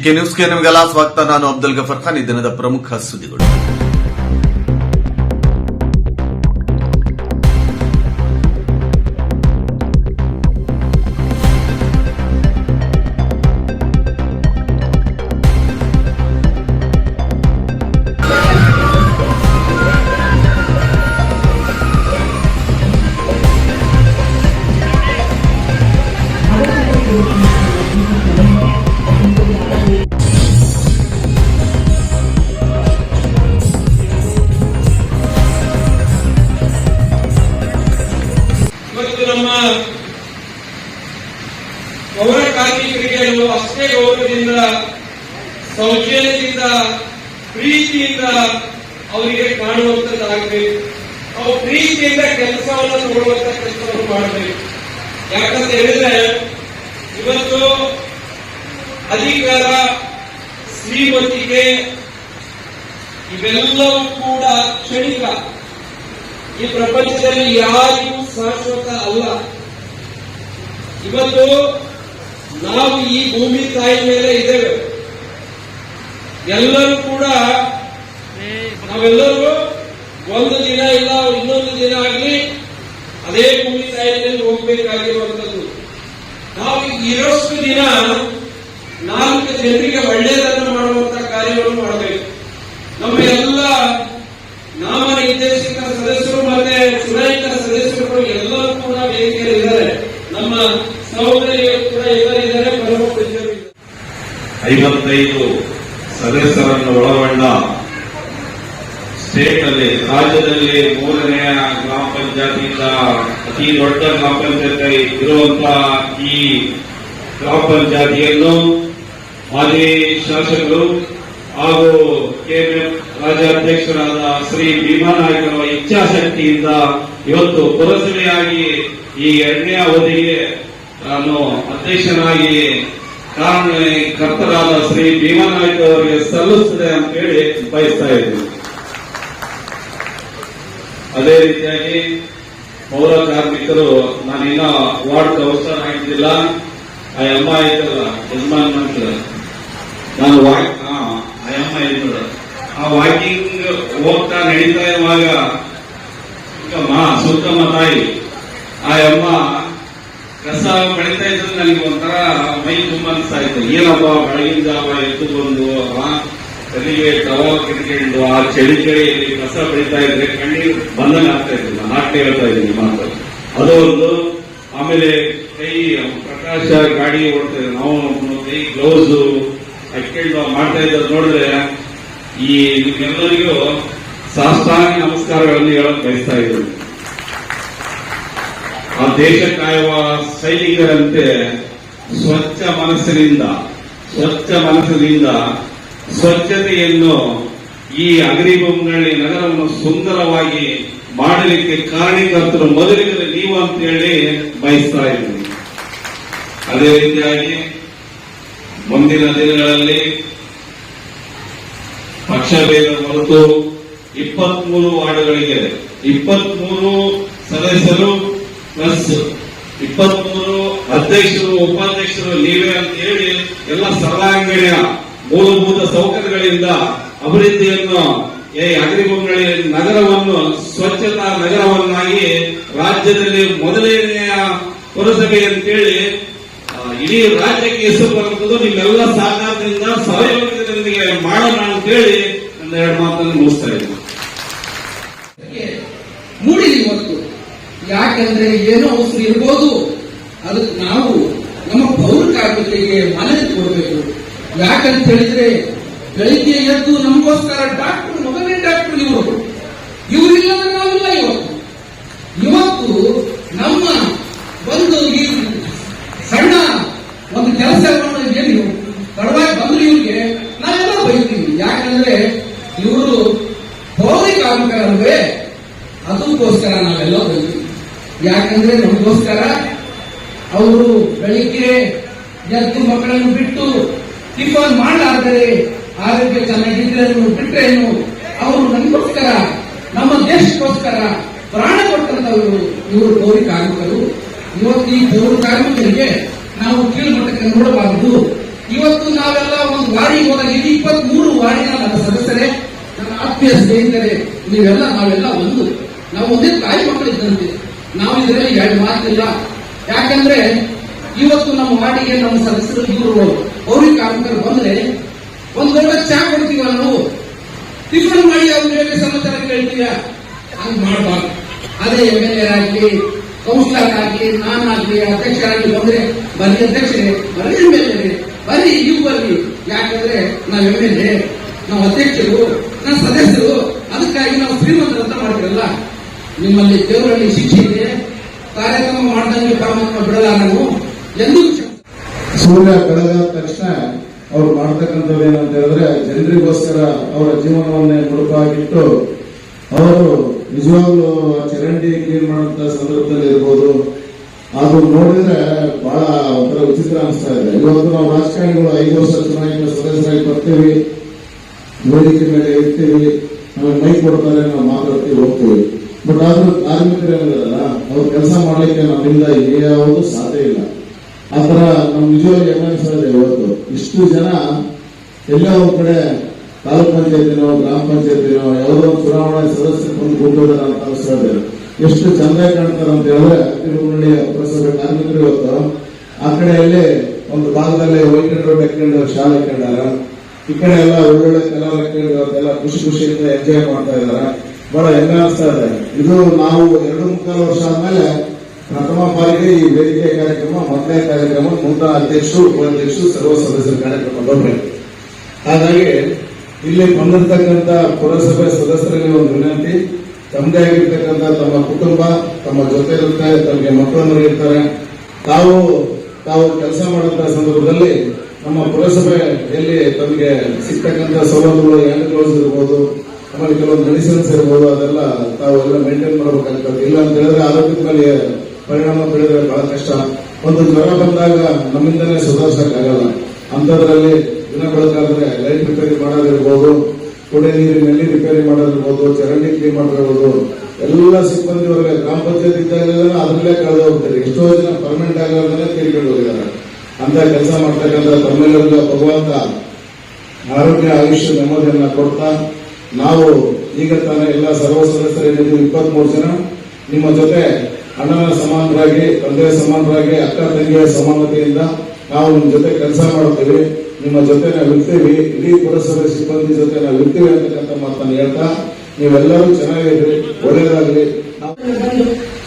GK ನ್ಯೂಸ್ಗೆ ನಿಮಗೆಲ್ಲ ಸ್ವಾಗತ. ನಾನು ಅಬ್ದುಲ್ ಗಫರ್ ಖಾನ್. ಈ ದಿನದ ಪ್ರಮುಖ ಸುದ್ದಿಗಳು. ನಮ್ಮ ಪೌರ ಕಾರ್ಮಿಕರಿಗೆ ನಾವು ಅಷ್ಟೇ ಗೌರವದಿಂದ, ಸೌಜನ್ಯದಿಂದ, ಪ್ರೀತಿಯಿಂದ ಅವರಿಗೆ ಕಾಣುವಂತದ್ದಾಗಬೇಕು. ನಾವು ಪ್ರೀತಿಯಿಂದ ಕೆಲಸವನ್ನು ತಗೊಳ್ಳುವಂತ ಕೆಲಸವನ್ನು ಮಾಡಬೇಕು. ಯಾಕಂತ ಹೇಳಿದ್ರೆ ಇವತ್ತು ಅಧಿಕಾರ, ಶ್ರೀಮಂತಿಕೆ ಇವೆಲ್ಲವೂ ಕೂಡ ಕ್ಷಣಿಕ. ಈ ಪ್ರಪಂಚದಲ್ಲಿ ಯಾರಿಗೂ ಶಾಶ್ವತ ಅಲ್ಲ. ಇವತ್ತು ನಾವು ಈ ಭೂಮಿ ತಾಯಿ ಮೇಲೆ ಇದ್ದೇವೆ. ಎಲ್ಲರೂ ಕೂಡ ನಾವೆಲ್ಲರೂ ಒಂದು ದಿನ ಇಲ್ಲ ಇನ್ನೊಂದು ದಿನ ಆಗಲಿ ಅದೇ ಭೂಮಿ ತಾಯಿ ಮೇಲೆ ಹೋಗ್ಬೇಕಾಗಿರುವಂತದ್ದು. ನಾವು ಇರೋಷ್ಟು ದಿನ 4 ಜನರಿಗೆ ಒಳ್ಳೆಯದನ್ನು ಮಾಡುವಂತ ಕಾರ್ಯವನ್ನು ಮಾಡಬೇಕು. ನಮ್ಮ ಎಲ್ಲ ನಾಮ ನಿರ್ದೇಶಕ ಸದಸ್ಯರು ಮತ್ತೆ ಚುನಾಯಿತ ಸದಸ್ಯರು ಎಲ್ಲರೂ ಕೂಡ ವೇದಿಕೆಯಲ್ಲಿ ಇದ್ದಾರೆ. ನಮ್ಮ ಸಹೋದರಿಯರು ಕೂಡ ಎಲ್ಲರಿದ್ದಾರೆ. 55 ಸದಸ್ಯರನ್ನು ಒಳಗೊಂಡ ಸ್ಟೇಟ್ ಅಲ್ಲಿ, ರಾಜ್ಯದಲ್ಲಿ 3ನೇ ಗ್ರಾಮ ಪಂಚಾಯತಿಯಿಂದ ಅತಿ ದೊಡ್ಡ ಗ್ರಾಮ ಪಂಚಾಯತ್ ಇರುವಂತಹ ಈ ಗ್ರಾಮ ಪಂಚಾಯತಿಯನ್ನು ಮಾಜಿ ಶಾಸಕರು ಹಾಗೂ ಕೆಎಂಎಫ್ ರಾಜ್ಯಾಧ್ಯಕ್ಷರಾದ ಶ್ರೀ ಭೀಮಾನಾಯಕರ ಇಚ್ಛಾಶಕ್ತಿಯಿಂದ ಇವತ್ತು ಪುರಸಭೆಯಾಗಿ ಈ 2ನೇ ಅವಧಿಗೆ ನಾನು ಅಧ್ಯಕ್ಷನಾಗಿ ಕಾರಣಕರ್ತರಾದ ಶ್ರೀ ಭೀಮಾನಾಯಕ ಅವರಿಗೆ ಸಲ್ಲಿಸುತ್ತದೆ ಅಂತ ಹೇಳಿ ಬಯಸ್ತಾ ಇದ್ದೀನಿ. ಅದೇ ರೀತಿಯಾಗಿ ಪೌರ ಕಾರ್ಮಿಕರು, ನಾನಿನ್ನ ವಾರ್ಡ್ ಕೌನ್ಸಿಲರ್ ಆಗಿದ್ದಿಲ್ಲ, ಆ ಅಮ್ಮ ಆಯ್ತಲ್ಲ ಯಜಮಾನ್ ಮಂತ್ರ, ನಾನು ಆ ವಾಕಿಂಗ್ ಹೋಗ್ತಾ ನಡೀತಾ ಇರುವಾಗ ಸುತ್ತಮ್ಮ ತಾಯಿ ಆ ಅಮ್ಮ ಕಸ ಬೆಳೀತಾ ಇದ್ರೆ ನನಗೆ ಒಂಥರ ಮೈ ತುಂಬ ಅನಿಸ್ತಾ ಇತ್ತು. ಏನಪ್ಪ ಬೆಳಗಿನ ಜಾವ ಎದ್ದು ಬಂದು ತಲೆಗೆ ಟವ ಕಿಟ್ಕೊಂಡು ಆ ಚಳಿ ಚಳಿಯಲ್ಲಿ ಕಸ ಬೆಳೀತಾ ಇದ್ರೆ ಕಣ್ಣೀರು ಬಂದಂಗೆ ಆಗ್ತಾ ಇದ್ದಿಲ್ಲ. ನಾಟ್ಯ ಹೇಳ್ತಾ ಇದ್ದೀನಿ ಮಾತು. ಅದು ಒಂದು. ಆಮೇಲೆ ಕೈ ಪ್ರಕಾಶ ಗಾಡಿ ಓಡ್ತಾ ಇದ್ರು, ನಾವು ಕೈ ಗ್ಲೌಸ್ ಹಾಕೊಂಡು ಮಾಡ್ತಾ ಇದ್ದದ್ದು ನೋಡಿದ್ರೆ ಈ ನಿಮ್ಮೆಲ್ಲರಿಗೂ ಸಾಷ್ಟಾಂಗ ನಮಸ್ಕಾರಗಳನ್ನು ಹೇಳಕ್ ಬಯಸ್ತಾ ಇದ್ದೀನಿ. ಆ ದೇಶ ಕಾಯುವ ಸೈನಿಕರಂತೆ ಸ್ವಚ್ಛ ಮನಸ್ಸಿನಿಂದ ಸ್ವಚ್ಛತೆಯನ್ನು ಈ ಅಗ್ನಿಬೊಮ್ಮನಹಳ್ಳಿ ನಗರವನ್ನು ಸುಂದರವಾಗಿ ಮಾಡಲಿಕ್ಕೆ ಕಾರಣೀಕರ್ತರು ಮೊದಲಿಗೆ ನೀವು ಅಂತ ಹೇಳಿ ಬಯಸ್ತಾ ಇದ್ದೀನಿ. ಅದೇ ರೀತಿಯಾಗಿ ಮುಂದಿನ ದಿನಗಳಲ್ಲಿ ಪಕ್ಷಭೇದ ಹೊರತು 23 ವಾರ್ಡ್ಗಳಿಗೆ 23 ಸದಸ್ಯರು ಪ್ಲಸ್ 23 ಅಧ್ಯಕ್ಷರು ಉಪಾಧ್ಯಕ್ಷರು ನೀವೇ ಅಂತ ಹೇಳಿ ಎಲ್ಲ ಸರ್ವಾಂಗೀಣ ಮೂಲಭೂತ ಸೌಕರ್ಯಗಳಿಂದ ಅಭಿವೃದ್ಧಿಯನ್ನು ಈ ಅಗ್ನಿಬೊಮ್ಮನಹಳ್ಳಿ ನಗರವನ್ನು ಸ್ವಚ್ಛತಾ ನಗರವನ್ನಾಗಿ ರಾಜ್ಯದಲ್ಲಿ ಮೊದಲನೆಯ ಪುರಸಭೆ ಅಂತೇಳಿ ಇಡೀ ರಾಜ್ಯಕ್ಕೆ ಹೆಸರು ಬರುತ್ತದೆ. ನಿಮ್ಮೆಲ್ಲ ಸಹಕಾರದಿಂದ ಸಹಯೋಗದೊಂದಿಗೆ ಮಾಡೋಣ ಅಂತ ಹೇಳಿ ನನ್ನ 2 ಮಾತನ್ನು ಮುಗಿಸ್ತಾ ಇದ್ದೀನಿ. ಮೂಡಿದೆ ಇವತ್ತು. ಯಾಕಂದ್ರೆ ಏನೋ ಅವಸರ ಇರ್ಬೋದು, ಅದಕ್ಕೆ ನಾವು ನಮ್ಮ ಪೌರ ಕಾರ್ಮಿಕರಿಗೆ ಮನವಿ ಕೊಡಬೇಕು. ಯಾಕಂತ ಹೇಳಿದ್ರೆ ಬೆಳಿಗ್ಗೆ ಎದ್ದು ನಮಗೋಸ್ಕರ ಡಾಕ್ಟರ್, ಮೊದಲನೇ ಡಾಕ್ಟರ್ ಇವರಿಲ್ಲ ನಾವಿಲ್ಲ. ಇವತ್ತು ನಮ್ಮ ಒಂದು ಈ ಸಣ್ಣ ಒಂದು ಕೆಲಸವನ್ನು ಏನು ತಡವಾಗಿ ಬಂದ್ರೆ ಇವ್ರಿಗೆ ನಾವೆಲ್ಲ ಬೈತೀವಿ. ಯಾಕಂದ್ರೆ ಇವರು ಪೌರ ಕಾರ್ಮಿಕರಲ್ವೇ, ಅದಕ್ಕೋಸ್ಕರ ನಾವೆಲ್ಲ ಬೈತೀವಿ. ಯಾಕಂದ್ರೆ ನಮಗೋಸ್ಕರ ಅವರು ಬೆಳಿಗ್ಗೆ ಎದ್ದು ಮಕ್ಕಳನ್ನು ಬಿಟ್ಟು ಟಿಫನ್ ಮಾಡಲಾದರೆ ಆರೋಗ್ಯ ಚೆನ್ನಾಗಿದ್ರೆ ಬಿಟ್ರೇನು, ಅವರು ನಮಗೋಸ್ಕರ, ನಮ್ಮ ದೇಶಕ್ಕೋಸ್ಕರ ಪ್ರಾಣ ಕೊಟ್ಟಂತವರು ಇವರು ಪೌರ ಕಾರ್ಮಿಕರು. ಇವತ್ತು ಈ ಪೌರ ಕಾರ್ಮಿಕರಿಗೆ ನಾವು ಕೀಳುಮಟ್ಟಕ್ಕೆ ನೋಡಬಾರದು. ಇವತ್ತು ನಾವೆಲ್ಲ ಒಂದು ವಾರ್ಡಿಗೆ ಹೋದಾಗ ಇದು 23 ವಾರ್ಡಿನ ನನ್ನ ಸದಸ್ಯರೇ, ನನ್ನ ಆತ್ಮೀಯ ಸ್ನೇಹಿತರೆ, ನಾವೆಲ್ಲ ನಾವು ಒಂದೇ ತಾಯಿ ಮಕ್ಕಳಿದ್ದಂತೆ. ನಾವು ಇದರಲ್ಲಿ ಎರಡು ಮಾತಿಲ್ಲ. ಯಾಕಂದ್ರೆ ಇವತ್ತು ನಮ್ಮ ವಾರ್ಡಿಗೆ ನಮ್ಮ ಸದಸ್ಯರು ಇವರು ಪೌರಿ ಕಾರ್ಮಿಕರು ಬಂದ್ರೆ ಒಂದು ದೊಡ್ಡ ಚಾ ಕೊಡ್ತೀವ, ನಾವು ಟಿಫನ್ ಮಾಡಿ ಅವ್ರಿಗೆ ಸಮಾಚಾರ ಕೇಳ್ತೀವ. ಹಂಗ್ ಮಾಡಬಾರ್ದು. ಅದೇ MLA ಆಗ್ಲಿ, ಕೌನ್ಸಿಲರ್ ಆಗ್ಲಿ, ನಾನಾಗ್ಲಿ, ಅಧ್ಯಕ್ಷರಾಗ್ಲಿ ಬಂದ್ರೆ ಬರೀ ಅಧ್ಯಕ್ಷರೇ, ಬರೀ MLA, ಬರೀ ಇವು ಬರ್ರಿ. ಯಾಕಂದ್ರೆ ನಾವು MLA, ನಾವು ಅಧ್ಯಕ್ಷರು, ನಾವು ಸದಸ್ಯರು, ಅದಕ್ಕಾಗಿ ನಾವು ಶ್ರೀಮಂತರಂತ ಮಾಡ್ತಿರಲ್ಲ. ನಿಮ್ಮಲ್ಲಿ ದೇವರಲ್ಲಿ ಶಿಕ್ಷೆ ಇದೆ. ಕಾರ್ಯಕ್ರಮ ಮಾಡ್ದಂಗೆ ಕಾರ್ಯಕ್ರಮ ಬಿಡಲ್ಲ. ನಾವು ಎಂದು ಸೂರ್ಯ ಬೆಳಗಾದ ತಕ್ಷಣ ಅವ್ರು ಮಾಡ್ತಕ್ಕಂಥದ್ದು ಏನಂತ ಹೇಳಿದ್ರೆ, ಜನರಿಗೋಸ್ಕರ ಅವರ ಜೀವನವನ್ನೇ ಮುಡುಪಾಗಿಟ್ಟು ಅವರು ನಿಜವಾಗ್ಲೂ ಚರಂಡಿ ಕ್ಲೀನ್ ಮಾಡುವಂತ ಸಂದರ್ಭದಲ್ಲಿ ಇರ್ಬೋದು, ಅದು ನೋಡಿದ್ರೆ ಬಹಳ ಒಂಥರ ವಿಚಿತ್ರ ಅನಿಸ್ತಾ ಇದೆ. ಇವತ್ತು ನಾವು ರಾಜಕಾರಣಿಗಳು 5 ವರ್ಷ ಚುನಾಯಿತ ಸದಸ್ಯರಾಗಿ ಬರ್ತೀವಿ, ವೇದಿಕೆ ಮೇಲೆ ಇರ್ತೀವಿ, ನಮಗೆ ಮೈಕ್ ಕೊಡ್ತಾರೆ, ನಾವು ಮಾತಾಡ್ತೀವಿ, ಹೋಗ್ತೀವಿ. ಬಟ್ ಆದ್ರೂ ಕಾರ್ಮಿಕರೇನಿದಾರಲ್ಲ, ಅವ್ರು ಕೆಲಸ ಮಾಡ್ಲಿಕ್ಕೆ ನಮ್ಮಿಂದ ಯಾವುದು ಸಾಧ್ಯ ಇಲ್ಲ. ಆತರ ನಮ್ ನಿಜವಾಗಿ ಅನಿಸ್ತದೆ. ಇವತ್ತು ಇಷ್ಟು ಜನ ಎಲ್ಲ ಒಂದ್ ಕಡೆ ತಾಲೂಕ್ ಪಂಚಾಯತಿನೋ ಗ್ರಾಮ ಪಂಚಾಯತಿನೋ ಯಾವುದೋ ಒಂದು ಚುನಾವಣೆ ಸದಸ್ಯರು ಬಂದು ಕೂತಿದ್ದಾರೆ ಅಂತ ಅನಿಸ್ತಾ ಇದೆ. ಎಷ್ಟು ಚಂದ ಕಾಣ್ತಾರೆ ಅಂತ ಹೇಳಿದ್ರೆ, ತಿರುಗುಂಡಿಯ ಪುರಸಭೆ ಕಾರ್ಮಿಕರು ಇವತ್ತು ಆ ಕಡೆಯಲ್ಲಿ ಒಂದು ಭಾಗದಲ್ಲಿ ವೈಟ್ ರೋಡ್ ಹಾಕೊಂಡು ಶಾಲೆ ಹಾಕೊಂಡಾರ, ಈ ಕಡೆ ಎಲ್ಲ ಒಳ್ಳೊಳ್ಳೆ ಕಲರ್ ಹಾಕೊಂಡು ಅವತ್ತೆಲ್ಲ ಖುಷಿ ಖುಷಿಯಿಂದ ಎಂಜಾಯ್ ಮಾಡ್ತಾ ಇದಾರೆ. ಬಹಳ ಹೆಮ್ಮೆ ಅನಿಸ್ತಾ ಇದೆ. ಇದು ನಾವು 2-3 ವರ್ಷ ಆದ್ಮೇಲೆ ಪ್ರಥಮ ಬಾರಿಗೆ ಈ ವೇದಿಕೆ ಕಾರ್ಯಕ್ರಮ, ಮೊದಲನೇ ಕಾರ್ಯಕ್ರಮ, ನೂತನ ಅಧ್ಯಕ್ಷರು, ಉಪಾಧ್ಯಕ್ಷರು, ಸರ್ವ ಸದಸ್ಯರ ಕಾರ್ಯಕ್ರಮ ದೊಡ್ಡ. ಹಾಗಾಗಿ ಇಲ್ಲಿ ಬಂದಿರತಕ್ಕಂತ ಪುರಸಭೆ ಸದಸ್ಯರಿಗೆ ಒಂದು ವಿನಂತಿ, ತಮ್ಮದೇ ಆಗಿರ್ತಕ್ಕಂಥ ತಮ್ಮ ಕುಟುಂಬ ತಮ್ಮ ಜೊತೆ ಇರುತ್ತೆ, ತಮಗೆ ಮಕ್ಕಳನ್ನು ಇರ್ತಾರೆ. ತಾವು ಕೆಲಸ ಮಾಡುವಂತಹ ಸಂದರ್ಭದಲ್ಲಿ ನಮ್ಮ ಪುರಸಭೆಯಲ್ಲಿ ತಮಗೆ ಸಿಗ್ತಕ್ಕಂಥ ಸವಲತ್ತುಗಳು, ಹ್ಯಾಂಡ್ ಗ್ಲೌಸ್ ಇರ್ಬೋದು, ಆಮೇಲೆ ಕೆಲವೊಂದು ಮೆಡಿಸಿನ್ಸ್ ಇರ್ಬೋದು, ಅದೆಲ್ಲ ತಾವೆಲ್ಲ ಮೇಂಟೈನ್ ಮಾಡಬೇಕಾಗ್ತದೆ. ಇಲ್ಲ ಅಂತ ಹೇಳಿದ್ರೆ ಆರೋಗ್ಯದ ಮೇಲೆ ಪರಿಣಾಮ ಬೀಳಿದ್ರೆ ಬಹಳ ಕಷ್ಟ. ಒಂದು ಜ್ವರ ಬಂದಾಗ ನಮ್ಮಿಂದನೇ ಸುಧಾರಿಸಕ್ಕಾಗಲ್ಲ. ಅಂತದ್ರಲ್ಲಿ ದಿನ ಬೆಳಕಾದ್ರೆ ಲೈಟ್ ರಿಪೇರಿ ಮಾಡೋದಿರ್ಬೋದು, ಕುಡಿಯ ನೀರಿನಲ್ಲಿ ರಿಪೇರಿ ಮಾಡೋದಿರ್ಬೋದು, ಚರಂಡಿ ಕ್ಲೀನ್ ಮಾಡಿರ್ಬೋದು, ಎಲ್ಲ ಸಿಬ್ಬಂದಿಯವರಿಗೆ ಗ್ರಾಮ ಪಂಚಾಯತ್ ಇದ್ದಾಗ ಅದರಲ್ಲೇ ಕಳೆದು ಹೋಗ್ತಾರೆ. ಎಷ್ಟೋ ಜನ ಪರ್ಮನೆಂಟ್ ಆಗೋದನ್ನೇ ತೀರ್ಕೊಂಡು ಹೋಗಿದ್ದಾರೆ. ಅಂತ ಕೆಲಸ ಮಾಡ್ತಕ್ಕಂಥ ತಮ್ಮೆಲ್ಲರಿಗೂ ಭಗವಂತ ಆರೋಗ್ಯ, ಆಯುಷ್ಯ, ನೆಮ್ಮದಿಯನ್ನ ಕೊಡ್ತಾ, ನಾವು ಈಗ ತಾನೇ ಎಲ್ಲ ಸರ್ವ ಸದಸ್ಯರೇನಿದ್ದು 23 ಜನ ನಿಮ್ಮ ಜೊತೆ ಅಣ್ಣನ ಸಮಾನರಾಗಿ, ತಂದೆಯ ಸಮಾನರಾಗಿ, ಅಕ್ಕ ತಂಗಿಯ ಸಮಾನತೆಯಿಂದ ನಾವು ನಿಮ್ಮ ಜೊತೆ ಕೆಲಸ ಮಾಡ್ತೀವಿ, ನಿಮ್ಮ ಜೊತೆ ನಾವು ಇರ್ತೀವಿ, ಇಡೀ ಪುರಸಭೆ ಸಿಬ್ಬಂದಿ ಜೊತೆ ನಾವು ಇರ್ತೀವಿ ಅಂತಕ್ಕಂಥ ಮಾತನ್ನು ಹೇಳ್ತಾ, ನೀವೆಲ್ಲರೂ ಚೆನ್ನಾಗಿರ್ರಿ, ಒಳ್ಳೇದಾಗ್ಲಿ.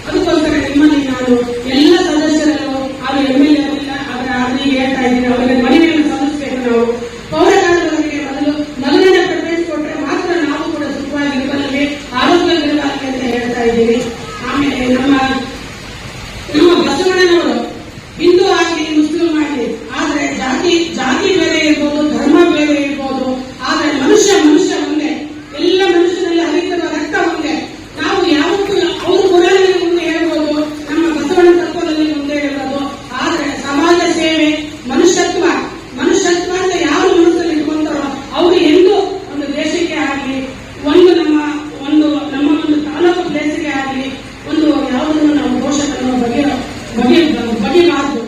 ಅದಕ್ಕೋಸ್ಕರ ನಿಮ್ಮಲ್ಲಿ ನಾನು ಎಲ್ಲ ಸದಸ್ಯರನ್ನು, ಅದು MLA ಅವರಿಲ್ಲ, ಅದರ ಆದ್ರಿಗೆ ಹೇಳ್ತಾ ಇದ್ದೀನಿ, ಅವರಿಗೆ ಮನವಿಯನ್ನು ಸಲ್ಲಿಸಬೇಕು. ನಾವು ಪೌರಕಾರ್ಮಿಕರಿಗೆ ಮೊದಲನೇ ಪ್ರಿಫರೆನ್ಸ್ ಕೊಟ್ಟರೆ ಮಾತ್ರ ನಾವು ಕೂಡ ಸುಖವಾಗಿರಬಲ್ಲಿ, ಆರೋಗ್ಯವಿರಬಲ್ಲಿ ಅಂತ ಹೇಳ್ತಾ ಇದ್ದೀನಿ. ಆಮೇಲೆ ನಮ್ಮ ಬಸವಣ್ಣನವರು ಹಿಂದೂ ಆಗಲಿ ಮುಸ್ಲಿಂ ಆಗಲಿ, ಆದ್ರೆ ಜಾತಿ ಬೇರೆ ಇರ್ಬೋದು, ಧರ್ಮ ಬೇರೆ ಇರ್ಬೋದು, ಆದ್ರೆ ಮನುಷ್ಯ ಒಂದೇ. ಎಲ್ಲ ಮನುಷ್ಯನಲ್ಲಿ ಹರಿತಿರುವ ರಕ್ತ ಒಂದೇ. ನಾವು ಯಾವತ್ತೂ ಅವರು ಪುರಾಣದಲ್ಲಿ ಮುಂದೆ ಹೇಳ್ಬೋದು, ನಮ್ಮ ಬಸವಣ್ಣ ತತ್ವದಲ್ಲಿ ಮುಂದೆ ಹೇಳ್ಬೋದು. ಆದ್ರೆ ಸಮಾಜ ಸೇವೆ, ಮನುಷ್ಯತ್ವ ಅಂತ ಯಾರು ಮನಸ್ಸಲ್ಲಿ ಇಟ್ಕೊಂತಾರೋ ಅವರು ಎಂದೂ ಒಂದು ದೇಶಕ್ಕೆ ಆಗಲಿ, ನಮ್ಮ ಒಂದು ತಾಲೂಕು ಪ್ಲೇಸಿಗೆ ಆಗಲಿ, ಒಂದು ಯಾವುದನ್ನು ನಾವು ದೋಷಗಳನ್ನು ಬಗೆಬಾರದು.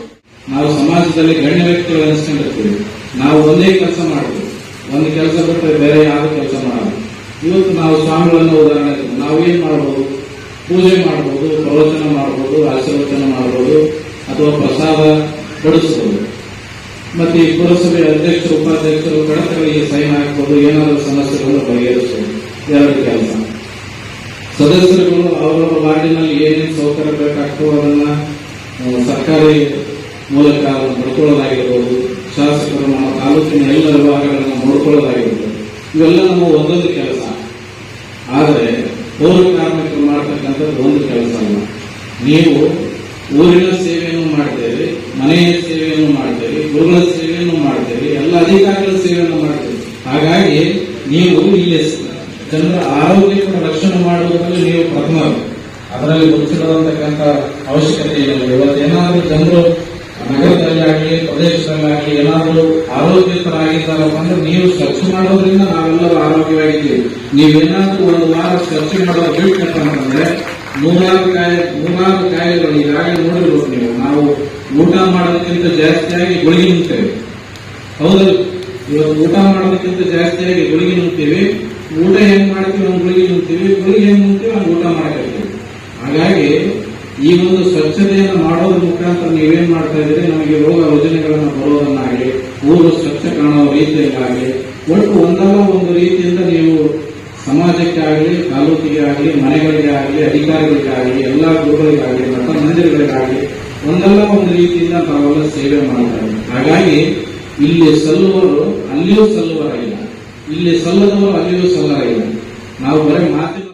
ನಾವು ಸಮಾಜದಲ್ಲಿ ಗಣ್ಯ ವ್ಯಕ್ತಿಗಳು ಅನಿಸ್ಕೊಂಡಿರ್ತೀವಿ. ನಾವು ಒಂದೇ ಕೆಲಸ ಮಾಡಬೇಕು, ಒಂದು ಕೆಲಸ ಬಿಟ್ಟರೆ ಬೇರೆ ಯಾರು ಕೆಲಸ ಮಾಡಲ್ಲ. ಇವತ್ತು ನಾವು ಸ್ವಾಮಿಗಳನ್ನು ಉದಾಹರಣೆ ನಾವೇನ್ ಮಾಡಬಹುದು, ಪೂಜೆ ಮಾಡಬಹುದು, ಪ್ರವಚನ ಮಾಡಬಹುದು, ಆಶೀರ್ವಚನ ಮಾಡಬಹುದು, ಅಥವಾ ಪ್ರಸಾದ ಬಡಿಸಬಹುದು. ಮತ್ತೆ ಈ ಪುರಸಭೆ ಅಧ್ಯಕ್ಷರು, ಉಪಾಧ್ಯಕ್ಷರು ಕಡತಗಳಿಗೆ ಸೈನ್ ಹಾಕಬಹುದು, ಏನಾದರೂ ಸಮಸ್ಯೆಗಳನ್ನು ಬಗೆಹರಿಸಬಹುದು. ಎರಡು ಕೆಲಸ. ಸದಸ್ಯರುಗಳು ಅವರವರ ವಾರ್ಡಿನಲ್ಲಿ ಏನೇನು ಸೌಕರ್ಯ ಬೇಕಾಗ್ತವೋ ಅದನ್ನ ಸರ್ಕಾರಿ ಮೂಲಕ ನೋಡ್ಕೊಳ್ಳೋದಾಗಿರ್ಬೋದು, ಶಾಸಕರು ನಮ್ಮ ತಾಲೂಕಿನ ಎಲ್ಲ ವಿಭಾಗಗಳನ್ನು ನೋಡ್ಕೊಳ್ಳೋದಾಗಿರ್ಬೋದು. ಇವೆಲ್ಲ ನಮ್ಮ ಒಂದೊಂದು ಕೆಲಸ. ಆದರೆ ಪೌರ ಕಾರ್ಮಿಕರು ಮಾಡತಕ್ಕಂಥದ್ದು ಒಂದು ಕೆಲಸ ಅಲ್ಲ. ನೀವು ಊರಿನ ಸೇವೆಯನ್ನು ಮಾಡ್ತೀರಿ, ಮನೆಯ ಸೇವೆಯನ್ನು ಮಾಡ್ತೀರಿ, ಗುರುಗಳ ಸೇವೆಯನ್ನು ಮಾಡ್ತೀರಿ, ಎಲ್ಲ ಅಧಿಕಾರಿಗಳ ಸೇವೆಯನ್ನು ಮಾಡ್ತೀರಿ. ಹಾಗಾಗಿ ನೀವು ಇಲ್ಲಿ ಜನರ ಆರೋಗ್ಯವನ್ನು ರಕ್ಷಣೆ ಮಾಡುವುದರಲ್ಲಿ ನೀವು ಪ್ರಥಮರು. ಅದರಲ್ಲಿ ಮುಚ್ಚಿಡುವಂತಕ್ಕಂಥ ಅವಶ್ಯಕತೆ ಇಲ್ಲ. ಇವತ್ತೇನಾದ್ರೂ ಜನರು ನಗರದಲ್ಲಿ ಆಗಲಿ, ಪ್ರದೇಶದಲ್ಲಿ ಆಗಲಿ ಏನಾದರೂ ಆರೋಗ್ಯಕರಾಗಿದ್ದಾರಪ್ಪ ಅಂದ್ರೆ ನೀವು ಸ್ವಚ್ಛ ಮಾಡೋದ್ರಿಂದ ನಾವೆಲ್ಲರೂ ಆರೋಗ್ಯವಾಗಿದ್ದೀವಿ. ನೀವೇನಾದ್ರೂ ಒಂದು ವಾರ ಸ್ವಚ್ಛ ಮಾಡೋದು ಬಿಟ್ಟಂತಂದ್ರೆ 3-4 ಕಾಯಿಲೆಗಳು ಈಗಾಗಲೇ ನೋಡಿರ್ಬೇಕು ನೀವು. ನಾವು ಊಟ ಮಾಡೋದಕ್ಕಿಂತ ಜಾಸ್ತಿಯಾಗಿ ಗುಳಿಗೆ ನಿಂತೇವೆ. ಹೌದಲ್ಲ, ಇವತ್ತು ಊಟ ಮಾಡೋದಕ್ಕಿಂತ ಜಾಸ್ತಿಯಾಗಿ ಗುಳಿಗೆ ನುಂಗ್ತೀವಿ. ಊಟ ಹೆಂಗ್ ಮಾಡ್ತೀವಿ ಅವ್ನು ಗುಳಿಗೆ ನುಂಗ್ತೀವಿ, ಗುಳಿಗೆ ಹೆಂಗ್ ನುಂಗ್ತೀವಿ ಅವ್ನು ಊಟ ಮಾಡಕ್ಕಾಗ್ತೀವಿ. ಹಾಗಾಗಿ ಈ ಒಂದು ಸ್ವಚ್ಛತೆಯನ್ನು ಮಾಡೋದ್ರ ಮುಖಾಂತರ ನೀವೇನ್ ಮಾಡ್ತಾ ಇದ್ದೀರಿ, ನಮಗೆ ರೋಗ ರುಜಿನಗಳನ್ನು ಬರೋದನ್ನಾಗಲಿ, ಊರು ಸ್ವಚ್ಛ ಕಾಣುವ ರೀತಿಯಲ್ಲಾಗಲಿ, ಒಟ್ಟು ಒಂದಲ್ಲ ಒಂದು ರೀತಿಯಿಂದ ನೀವು ಸಮಾಜಕ್ಕೆ ಆಗಲಿ, ತಾಲೂಕಿಗೆ ಆಗಲಿ, ಮನೆಗಳಿಗೆ ಆಗಲಿ, ಅಧಿಕಾರಿಗಳಿಗಾಗಲಿ, ಎಲ್ಲಾ ಗುರುಗಳಿಗಾಗಲಿ, ಮಠ ಮಂದಿರಗಳಿಗಾಗಲಿ ಒಂದಲ್ಲ ಒಂದು ರೀತಿಯಿಂದ ತಾವೆಲ್ಲ ಸೇವೆ ಮಾಡ್ತಾರೆ. ಹಾಗಾಗಿ ಇಲ್ಲಿ ಸಲ್ಲುವರು ಅಲ್ಲಿಯೂ ಸಲ್ಲುವರಾಗಿಲ್ಲ, ಇಲ್ಲಿ ಸಲ್ಲದವರು ಅಲ್ಲಿಯೂ ಸಲ್ಲರಾಗಿಲ್ಲ. ನಾವು ಬರೀ ಮಾತಿನ